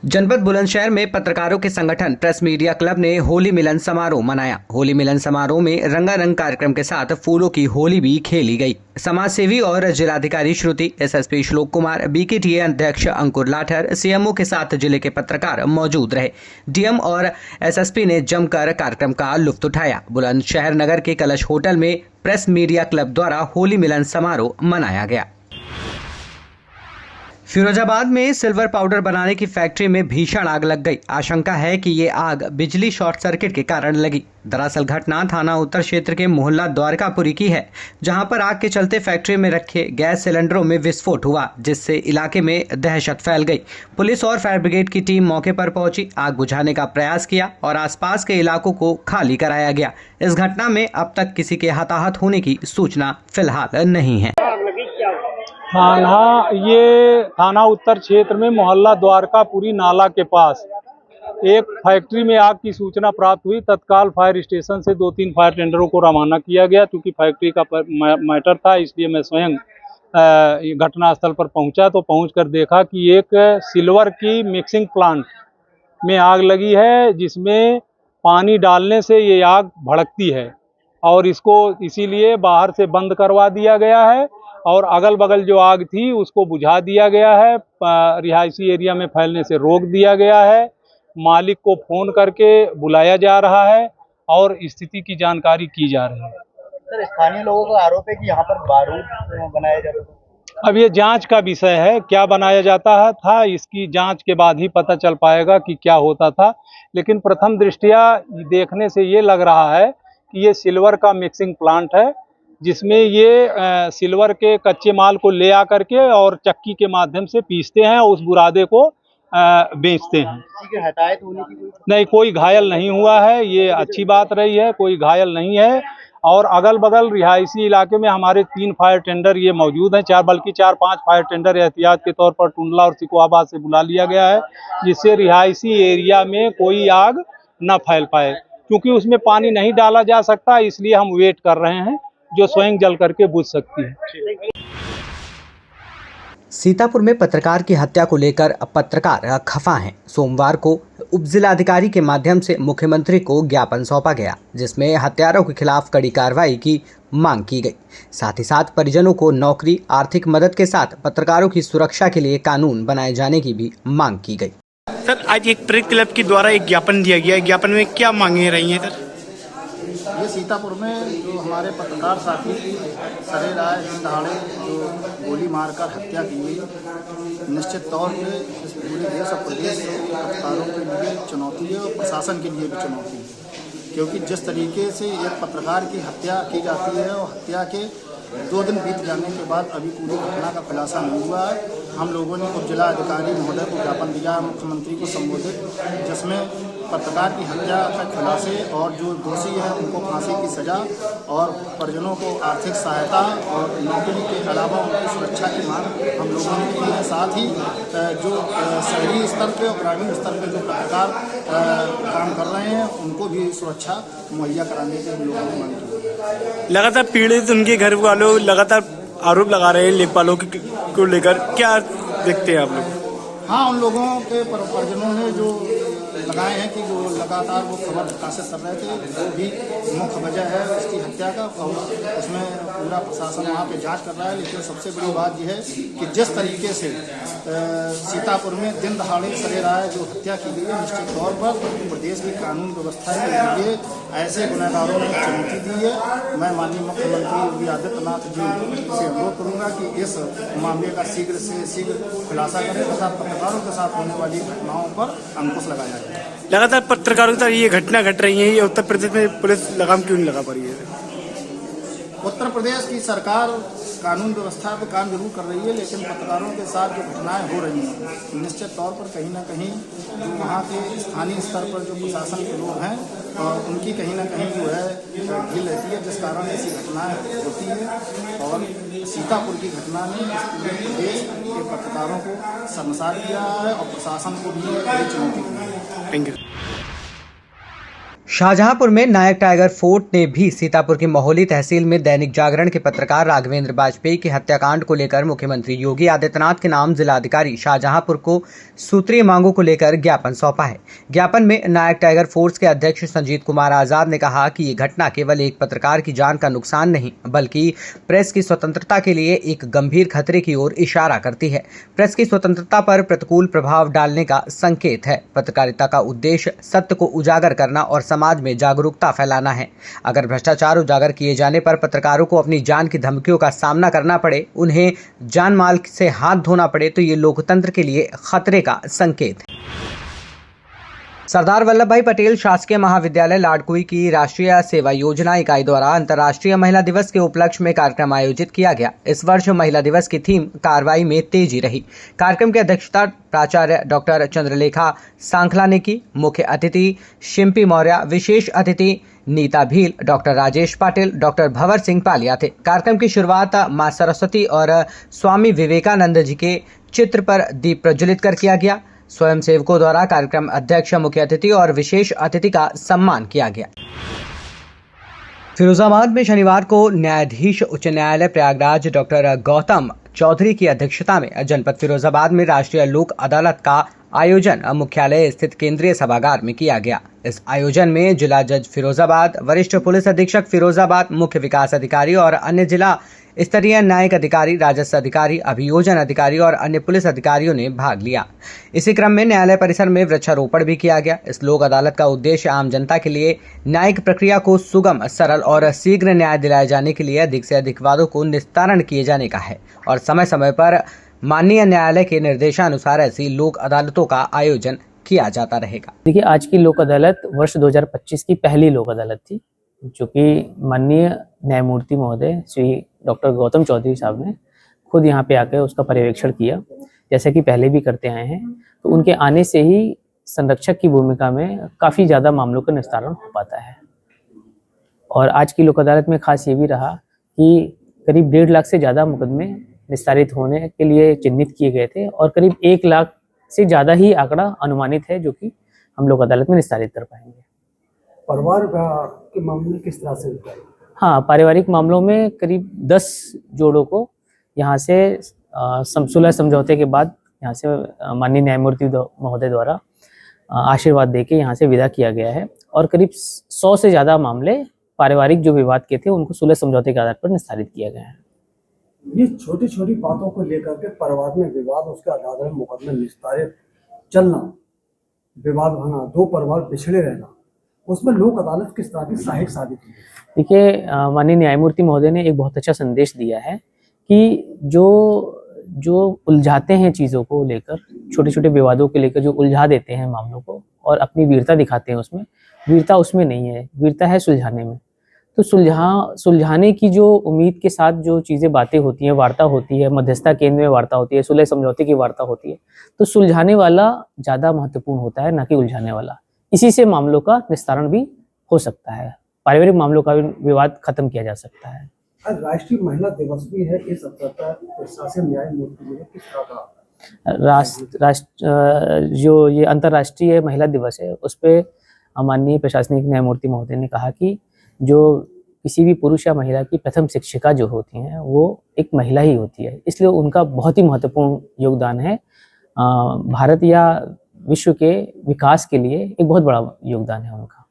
जनपद बुलंदशहर में पत्रकारों के संगठन प्रेस मीडिया क्लब ने होली मिलन समारोह मनाया। होली मिलन समारोह में रंगारंग कार्यक्रम के साथ फूलों की होली भी खेली गई। समाज सेवी और जिलाधिकारी श्रुति, एसएसपी श्लोक कुमार, बीकेटीए अध्यक्ष अंकुर लाठर, सीएमओ के साथ जिले के पत्रकार मौजूद रहे। डीएम और एसएसपी ने जमकर कार्यक्रम का लुत्फ उठाया। बुलंदशहर नगर के कलश होटल में प्रेस मीडिया क्लब द्वारा होली मिलन समारोह मनाया गया। फिरोजाबाद में सिल्वर पाउडर बनाने की फैक्ट्री में भीषण आग लग गई। आशंका है कि ये आग बिजली शॉर्ट सर्किट के कारण लगी। दरअसल घटना थाना उत्तर क्षेत्र के मोहल्ला द्वारकापुरी की है, जहां पर आग के चलते फैक्ट्री में रखे गैस सिलेंडरों में विस्फोट हुआ, जिससे इलाके में दहशत फैल गई। पुलिस और फायर ब्रिगेड की टीम मौके पर पहुंची, आग बुझाने का प्रयास किया और आसपास के इलाकों को खाली कराया गया। इस घटना में अब तक किसी के हताहत होने की सूचना फिलहाल नहीं है। थाना उत्तर क्षेत्र में मोहल्ला द्वारकापुरी नाला के पास एक फैक्ट्री में आग की सूचना प्राप्त हुई। तत्काल फायर स्टेशन से 2-3 फायर टेंडरों को रवाना किया गया। क्योंकि फैक्ट्री का मैटर था, इसलिए मैं स्वयं घटनास्थल पर पहुंचा तो पहुंचकर देखा कि एक सिल्वर की मिक्सिंग प्लांट में आग लगी है, जिसमें पानी डालने से ये आग भड़कती है और इसको इसीलिए बाहर से बंद करवा दिया गया है और अगल बगल जो आग थी उसको बुझा दिया गया है। रिहायशी एरिया में फैलने से रोक दिया गया है। मालिक को फोन करके बुलाया जा रहा है और स्थिति की जानकारी की जा रही है। सर, स्थानीय लोगों का आरोप है कि यहाँ पर बारूद बनाया जाता था। अब ये जांच का विषय है, क्या बनाया जाता था इसकी जांच के बाद ही पता चल पाएगा कि क्या होता था। लेकिन प्रथम दृष्टया देखने से ये लग रहा है कि ये सिल्वर का मिक्सिंग प्लांट है, जिसमें ये सिल्वर के कच्चे माल को ले आकर के और चक्की के माध्यम से पीसते हैं और उस बुरादे को बेचते हैं। हताहत होने की नहीं, कोई घायल नहीं हुआ है, ये अच्छी बात रही है, कोई घायल नहीं है। और अगल बगल रिहायशी इलाके में हमारे 3 फायर टेंडर ये मौजूद हैं, 4-5 फायर टेंडर एहतियात के तौर पर टुंडला और सिकोहाबाद से बुला लिया गया है, जिससे रिहायशी एरिया में कोई आग न फैल पाए। क्योंकि उसमें पानी नहीं डाला जा सकता, इसलिए हम वेट कर रहे हैं जो स्वयं जल करके बुझ सकती है। सीतापुर में पत्रकार की हत्या को लेकर पत्रकार खफा हैं। सोमवार को उप जिलाधिकारी के माध्यम से मुख्यमंत्री को ज्ञापन सौंपा गया, जिसमें हत्यारों के खिलाफ कड़ी कार्रवाई की मांग की गई। साथ ही साथ परिजनों को नौकरी, आर्थिक मदद के साथ पत्रकारों की सुरक्षा के लिए कानून बनाए जाने की भी मांग की गई। सर, आज एक प्रेस क्लब के द्वारा एक ज्ञापन दिया गया है, ज्ञापन में क्या मांगे रही हैं सर? ये सीतापुर में जो हमारे पत्रकार साथी की सरेराह दिन दहाड़े जो गोली मारकर हत्या की गई, निश्चित तौर पे इस पूरे देश और प्रदेश के पत्रकारों के लिए चुनौती है और प्रशासन के लिए भी चुनौती है। क्योंकि जिस तरीके से एक पत्रकार की हत्या की जाती है और हत्या के 2 दिन बीत जाने के बाद अभी पूरी घटना का खुलासा नहीं हुआ है। हम लोगों ने उप जिला अधिकारी महोदय को ज्ञापन दिया, मुख्यमंत्री को संबोधित, जिसमें पत्रकार की हत्या के खुलासे और जो दोषी है उनको फांसी की सजा और परिजनों को आर्थिक सहायता और नौकरी के अलावा उनकी सुरक्षा की मांग हम लोगों ने की है। साथ ही जो शहरी स्तर पे और ग्रामीण स्तर पे जो पत्रकार काम कर रहे हैं उनको भी सुरक्षा मुहैया कराने के हम लोगों ने मांग की। लगातार पीड़ित उनके घर वालों लगातार आरोप लगा रहे हैं लेखपालों को लेकर, क्या देखते हैं आप लोग? हाँ, उन लोगों के परिजनों ने जो लगाए हैं कि जो लगातार वो खबर प्रकाशित कर रहे थे, वो भी मुख्य वजह है उसकी हत्या का और उसमें पूरा प्रशासन वहाँ पे जांच कर रहा है। लेकिन सबसे बड़ी बात यह है कि जिस तरीके से सीतापुर में दिन दहाड़े सरेराह जो हत्या की गई है, निश्चित तौर पर प्रदेश की कानून व्यवस्था के लिए ऐसे गुनहगारों ने चुनौती दी है। मैं माननीय मुख्यमंत्री योगी आदित्यनाथ जी से अनुरोध करूँगा कि इस मामले का शीघ्र से शीघ्र खुलासा करें तथा पत्रकारों के साथ होने वाली घटनाओं पर अंकुश लगाया जाए। लगातार पत्रकारों के साथ ये घटना घट रही है, ये उत्तर प्रदेश में पुलिस लगाम क्यों नहीं लगा पा रही है? उत्तर प्रदेश की सरकार कानून व्यवस्था पर काम जरूर कर रही है, लेकिन पत्रकारों के साथ जो घटनाएं हो रही हैं, निश्चित तौर पर कहीं ना कहीं जो वहाँ के स्थानीय स्तर पर जो प्रशासन के लोग हैं और उनकी कहीं ना कहीं जो है ढील रहती है, जिस कारण ऐसी घटनाएं होती है। और सीतापुर की घटना ने इस पूरे प्रदेश के पत्रकारों को शर्मसार किया है और प्रशासन को भी बड़ी चुनौती दी है। Thank you. शाहजहांपुर में नायक टाइगर फोर्ट ने भी सीतापुर की मोहाली तहसील में दैनिक जागरण के पत्रकार राघवेंद्र वाजपेयी के हत्याकांड को लेकर मुख्यमंत्री योगी आदित्यनाथ के नाम जिलाधिकारी शाहजहांपुर को सूत्रीय मांगों को लेकर ज्ञापन सौंपा है। ज्ञापन में नायक टाइगर फोर्स के अध्यक्ष संजीत कुमार आजाद ने कहा कि ये घटना केवल एक पत्रकार की जान का नुकसान नहीं बल्कि प्रेस की स्वतंत्रता के लिए एक गंभीर खतरे की ओर इशारा करती है। प्रेस की स्वतंत्रता पर प्रतिकूल प्रभाव डालने का संकेत है। पत्रकारिता का उद्देश्य सत्य को उजागर करना और समाज में जागरूकता फैलाना है। अगर भ्रष्टाचार उजागर किए जाने पर पत्रकारों को अपनी जान की धमकियों का सामना करना पड़े, उन्हें जान माल से हाथ धोना पड़े, तो ये लोकतंत्र के लिए खतरे का संकेत है। सरदार वल्लभ भाई पटेल शासकीय महाविद्यालय लाडकुई की राष्ट्रीय सेवा योजना इकाई द्वारा अंतर्राष्ट्रीय महिला दिवस के उपलक्ष्य में कार्यक्रम आयोजित किया गया। इस वर्ष महिला दिवस की थीम कार्रवाई में तेजी रही। कार्यक्रम की अध्यक्षता प्राचार्य डॉक्टर चंद्रलेखा सांखला ने की। मुख्य अतिथि शिंपी मौर्य, विशेष अतिथि नीता भील, डॉक्टर राजेश पाटिल, डॉक्टर भंवर सिंह पालिया थे। कार्यक्रम की शुरुआत मां सरस्वती और स्वामी विवेकानंद जी के चित्र पर दीप प्रज्वलित कर किया गया। स्वयंसेवकों द्वारा कार्यक्रम अध्यक्ष, मुख्य अतिथि और विशेष अतिथि का सम्मान किया गया। फिरोजाबाद में शनिवार को न्यायाधीश उच्च न्यायालय प्रयागराज डॉक्टर गौतम चौधरी की अध्यक्षता में जनपद फिरोजाबाद में राष्ट्रीय लोक अदालत का आयोजन मुख्यालय स्थित केंद्रीय सभागार में किया गया। इस आयोजन में जिला जज फिरोजाबाद, वरिष्ठ पुलिस अधीक्षक फिरोजाबाद, मुख्य विकास अधिकारी और अन्य जिला स्तरीय न्यायिक अधिकारी, राजस्व अधिकारी, अभियोजन अधिकारी और अन्य पुलिस अधिकारियों ने भाग लिया। इसी क्रम में न्यायालय परिसर में वृक्षारोपण भी किया गया। इस लोक अदालत का उद्देश्य आम जनता के लिए न्यायिक प्रक्रिया को सुगम, सरल और शीघ्र न्याय दिलाए जाने के लिए अधिक से अधिक वादों को निस्तारण किए जाने का है और समय समय पर माननीय न्यायालय के निर्देशानुसार ऐसी लोक अदालतों का आयोजन किया जाता रहेगा। देखिए, आज की लोक अदालत वर्ष 2025 की पहली लोक अदालत थी, जो कि माननीय न्यायमूर्ति महोदय श्री डॉक्टर गौतम चौधरी साहब ने खुद यहाँ पे आकर उसका पर्यवेक्षण किया, जैसे कि पहले भी करते आए हैं। तो उनके आने से ही संरक्षक की भूमिका में काफ़ी ज़्यादा मामलों का निस्तारण हो पाता है। और आज की लोक अदालत में खास ये भी रहा कि करीब 1.5 लाख से ज़्यादा मुकदमे निस्तारित होने के लिए चिन्हित किए गए थे और करीब 1 लाख से ज़्यादा ही आंकड़ा अनुमानित है, जो कि हम लोक अदालत में निस्तारित कर पाएंगे। परिवार के मामले किस तरह से होता है? हाँ, पारिवारिक मामलों में करीब 10 जोड़ों को यहाँ से सुलह समझौते के बाद यहाँ से माननीय न्यायमूर्ति महोदय द्वारा आशीर्वाद देके यहाँ से विदा किया गया है और करीब 100 से ज़्यादा मामले पारिवारिक जो विवाद के थे उनको सुलह समझौते के आधार पर निस्तारित किया गया है। ये छोटी छोटी बातों को लेकर के परिवार में विवाद, उसके आधार में मुकदमे निस्तारित चलना, विवाद होना, 2 परिवार बिछड़े रहना, उसमें लोक अदालत किस तरह की सहायक साबित हुई? देखिए, माननीय न्यायमूर्ति महोदय ने एक बहुत अच्छा संदेश दिया है कि जो उलझाते हैं चीज़ों को लेकर, छोटे छोटे विवादों के लेकर जो उलझा देते हैं मामलों को और अपनी वीरता दिखाते हैं, उसमें वीरता उसमें नहीं है, वीरता है सुलझाने में। तो सुलझाने की जो उम्मीद के साथ जो चीज़ें बातें होती हैं, वार्ता होती है, मध्यस्थता केंद्र में वार्ता होती है, सुलह समझौते की वार्ता होती है, तो सुलझाने वाला ज़्यादा महत्वपूर्ण होता है, ना कि उलझाने वाला। इसी से मामलों का निस्तारण भी हो सकता है, पारिवारिक मामलों का भी विवाद खत्म किया जा सकता है। राष्ट्रीय महिला दिवस भी है, इस अवसर पर शासन न्यायमूर्ति ने किस तरह का जो ये अंतर्राष्ट्रीय महिला दिवस है, उस पर माननीय प्रशासनिक न्यायमूर्ति महोदय ने कहा कि जो किसी भी पुरुष या महिला की प्रथम शिक्षिका जो होती हैं वो एक महिला ही होती है, इसलिए उनका बहुत ही महत्वपूर्ण योगदान है। भारत या विश्व के विकास के लिए एक बहुत बड़ा योगदान है उनका।